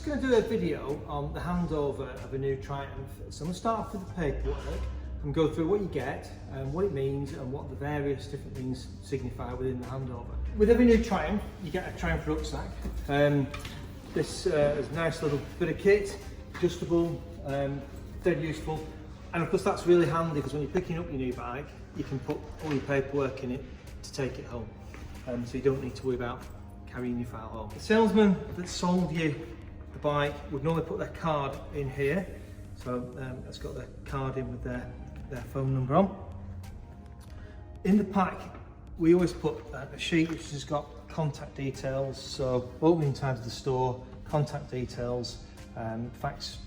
going to do a video on the handover of a new Triumph. So I'm going to start off with the paperwork and go through what you get and what it means and what the various different things signify within the handover. With every new Triumph, you get a Triumph rucksack. This is a nice little bit of kit, adjustable, dead useful. And of course that's really handy because when you're picking up your new bike, you can put all your paperwork in it to take it home. So you don't need to worry about carrying your file home. The salesman that sold you the bike would normally put their card in here. So it's got their card in with their phone number on. In the pack, we always put a sheet which has got contact details, so opening times of the store, contact details, fax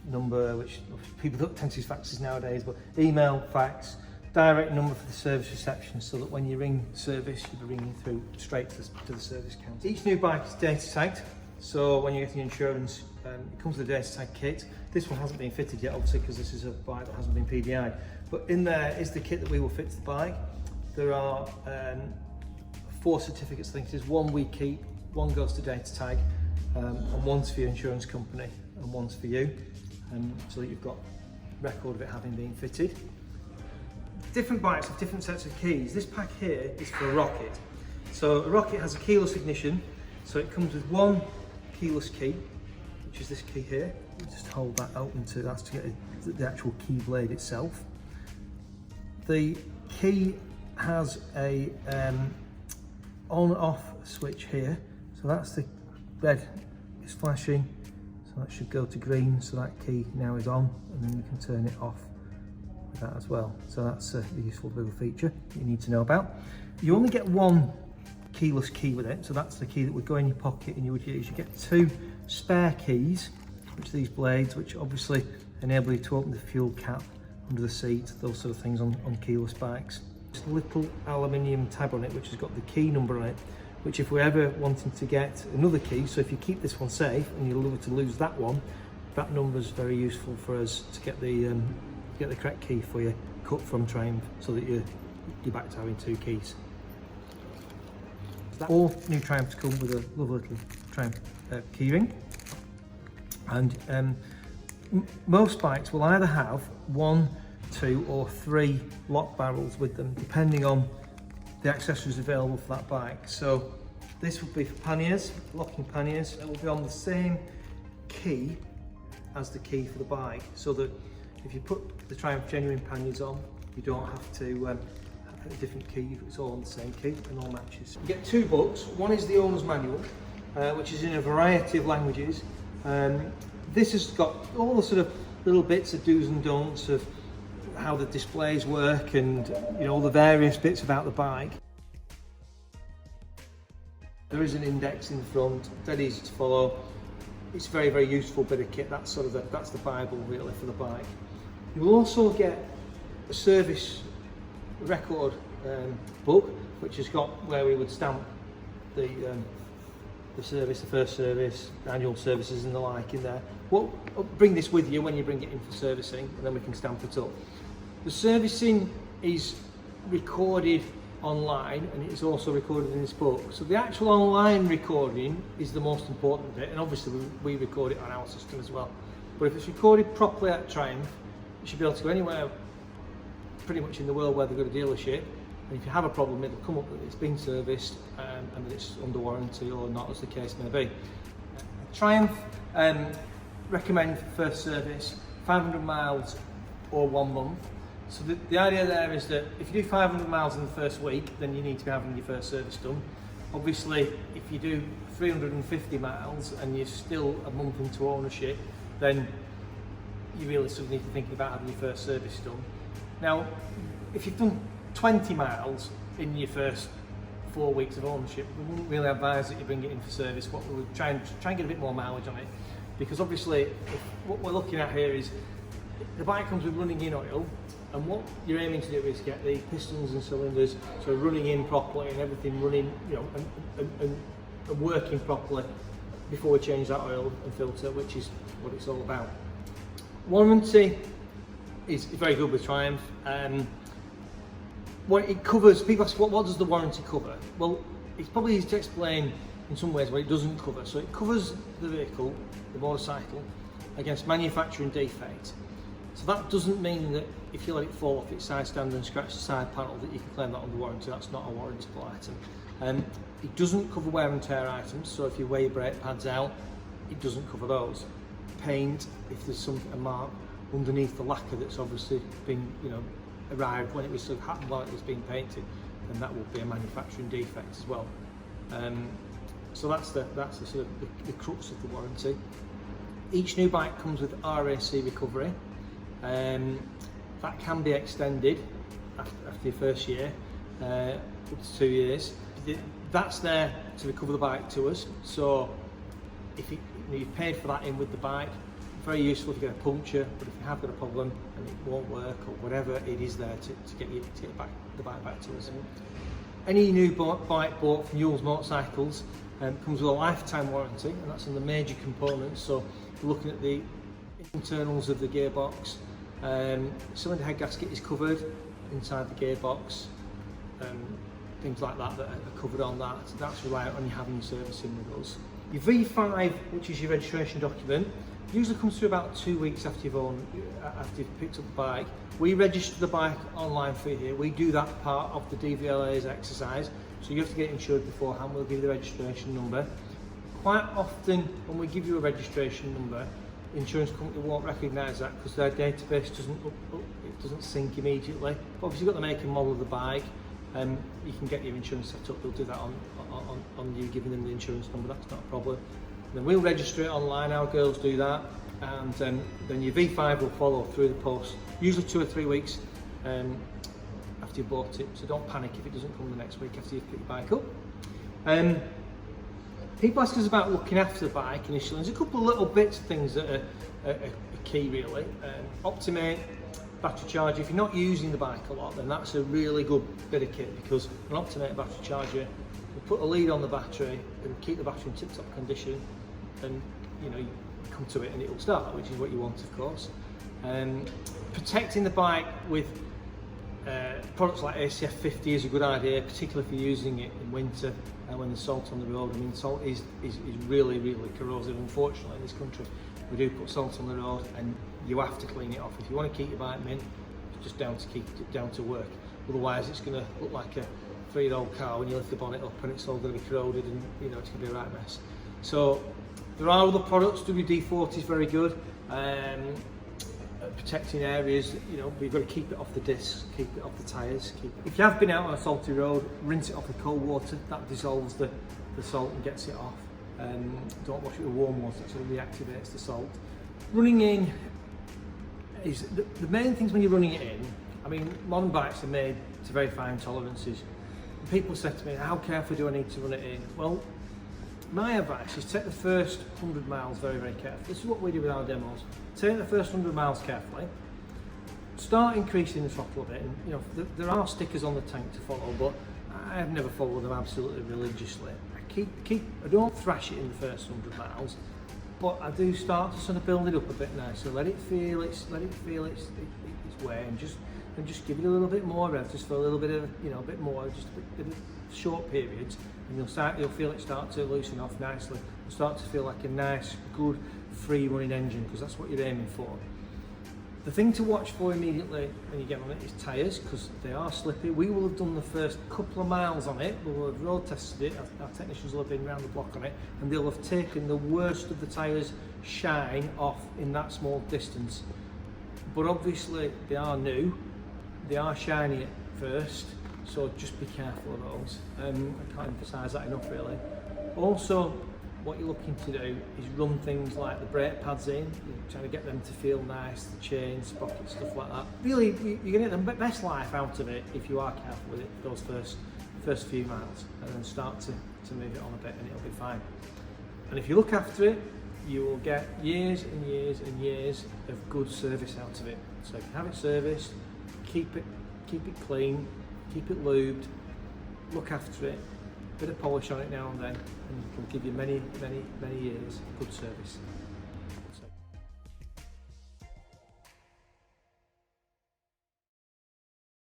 number, which people don't tend to use faxes nowadays, but email, fax, direct number for the service reception, so that when you ring service, you'll be ringing through straight to the service counter. Each new bike is data tagged, so when you're getting insurance, it comes with a data tag kit. This one hasn't been fitted yet, obviously, because this is a bike that hasn't been PDI'd. But in there is the kit that we will fit to the bike. There are 4 certificates, I think it is. 1 we keep, 1 goes to data tag, and 1's for your insurance company, and 1's for you, so that you've got record of it having been fitted. Different bikes have different sets of keys. This pack here is for a Rocket. So a Rocket has a keyless ignition, so it comes with 1 keyless key, which is this key here. You just hold that open that's to get the actual key blade itself. The key has a on-off switch here, so that's the red is flashing, so that should go to green, so that key now is on, and then you can turn it off with that as well. So that's a useful little feature that you need to know about. You only get 1 keyless key with it, so that's the key that would go in your pocket and you would use. You get 2 spare keys, which are these blades, which obviously enable you to open the fuel cap under the seat, those sort of things on keyless bikes. Just a little aluminium tab on it which has got the key number on it, which if we're ever wanting to get another key, so if you keep this one safe and you're to lose that one, that number is very useful for us to get the correct key for you cut from Triumph, so that you're back to having 2 keys. All new Triumphs come with a lovely little Triumph keyring, and most bikes will either have 1, 2 or 3 lock barrels with them, depending on the accessories available for that bike. So this would be for panniers, locking panniers. It will be on the same key as the key for the bike, so that if you put the Triumph genuine panniers on, you don't have to have a different key. It's all on the same key and all matches. You get 2 books. One is the owner's manual, which is in a variety of languages. This has got all the sort of little bits of do's and don'ts of how the displays work, and all the various bits about the bike. There is an index in the front, dead easy to follow. It's a very, very useful bit of kit. That's the Bible really for the bike. You will also get a service record book, which has got where we would stamp the service, the first service, annual services and the like in there. We'll bring this with you when you bring it in for servicing, and then we can stamp it up. The servicing is recorded online, and it is also recorded in this book. So the actual online recording is the most important bit, and obviously we record it on our system as well. But if it's recorded properly at Triumph, you should be able to go anywhere pretty much in the world where they've got a dealership, and if you have a problem, it'll come up that it's been serviced and that it's under warranty or not, as the case may be. Triumph recommend for first service 500 miles or 1 month. So the idea there is that if you do 500 miles in the first week, then you need to be having your first service done. Obviously, if you do 350 miles and you're still a month into ownership, then you really sort of need to think about having your first service done. Now, if you've done 20 miles in your first 4 weeks of ownership, we wouldn't really advise that you bring it in for service. What we would try and get a bit more mileage on it, because obviously what we're looking at here is the bike comes with running in oil, and what you're aiming to do is get the pistons and cylinders so running in properly and everything running, and working properly before we change that oil and filter, which is what it's all about. Warranty is very good with Triumph. What it covers, people ask what does the warranty cover? Well, it's probably easy to explain in some ways where it doesn't cover. So it covers the vehicle, the motorcycle, against manufacturing defect. So that doesn't mean that if you let it fall off its side stand and scratch the side panel that you can claim that under warranty. That's not a warrantable item. It doesn't cover wear and tear items, so if you wear your brake pads out, it doesn't cover those. Paint, if there's a mark underneath the lacquer that's obviously been, arrived when it was sort of happened while it was being painted, then that will be a manufacturing defect as well. So that's the sort of the crux of the warranty. Each new bike comes with RAC recovery. That can be extended after your first year, up to 2 years. That's there to recover the bike to us. So if you've paid for that in with the bike, very useful if you get a puncture, but if you have got a problem and it won't work or whatever, it is there to get the bike back to us. Any new bike bought from Youles motorcycles comes with a lifetime warranty, and that's on the major components. So we're looking at the internals of the gearbox. Cylinder head gasket is covered inside the gearbox. Things like that are covered on that. That's reliant on you having servicing with us. Your V5, which is your registration document, usually comes through about 2 weeks after you've picked up the bike. We register the bike online for you. We do that part of the DVLA's exercise, so you have to get insured beforehand. We'll give you the registration number. Quite often when we give you a registration number, the insurance company won't recognise that because their database doesn't sync immediately. But obviously you've got the make and model of the bike, you can get your insurance set up. They'll do that on you giving them the insurance number. That's not a problem. Then we'll register it online, our girls do that, and then your V5 will follow through the post, usually 2 or 3 weeks after you've bought it, so don't panic if it doesn't come the next week after you've picked your bike up. People ask us about looking after the bike initially. There's a couple of little bits of things that are key really. Optimate battery charger. If you're not using the bike a lot, then that's a really good bit of kit, because an Optimate battery charger will put a lead on the battery and keep the battery in tip-top condition, and you come to it and it will start, which is what you want, of course. Protecting the bike with products like ACF 50 is a good idea, particularly if you're using it in winter and when there's salt on the road. I mean, salt is really, really corrosive. Unfortunately, in this country, we do put salt on the road, and you have to clean it off. If you want to keep your bike mint, it's just down to keep it down to work. Otherwise, it's going to look like a 3-year-old car when you lift the bonnet up, and it's all going to be corroded, and it's going to be a right mess. So there are other products. WD-40 is very good. Protecting areas, but you've got to keep it off the discs, keep it off the tyres. If you have been out on a salty road, rinse it off with cold water. That dissolves the salt and gets it off. Don't wash it with warm water, so it reactivates the salt. Running in is the main things when you're running it in. I mean, modern bikes are made to very fine tolerances. People say to me, how carefully do I need to run it in? Well, my advice is take the first 100 miles very, very carefully. This is what we do with our demos. Take the first 100 miles carefully. Start increasing the throttle a bit. And, there are stickers on the tank to follow, but I've never followed them absolutely religiously. I don't thrash it in the first 100 miles, but I do start to sort of build it up a bit nicely. Let it feel its way, and just give it a little bit more rev, just for a little bit of, a bit more, just a bit of short periods, and you'll feel it start to loosen off nicely. You'll start to feel like a nice, good, free running engine, because that's what you're aiming for. The thing to watch for immediately when you get on it is tyres, because they are slippy. We will have done the first couple of miles on it, we will have road tested it, our technicians will have been round the block on it, and they'll have taken the worst of the tyres shine off in that small distance. But obviously they are new, they are shiny at first, so just be careful of those. I can't emphasise that enough really. Also, what you're looking to do is run things like the brake pads in, trying to get them to feel nice, the chains, sprockets, stuff like that. Really, you're going to get the best life out of it if you are careful with it those first few miles, and then start to move it on a bit, and it'll be fine. And if you look after it, you will get years and years and years of good service out of it. So if you have it serviced, keep it clean, keep it lubed, look after it, bit of polish on it now and then, and it will give you many, many, many years of good service.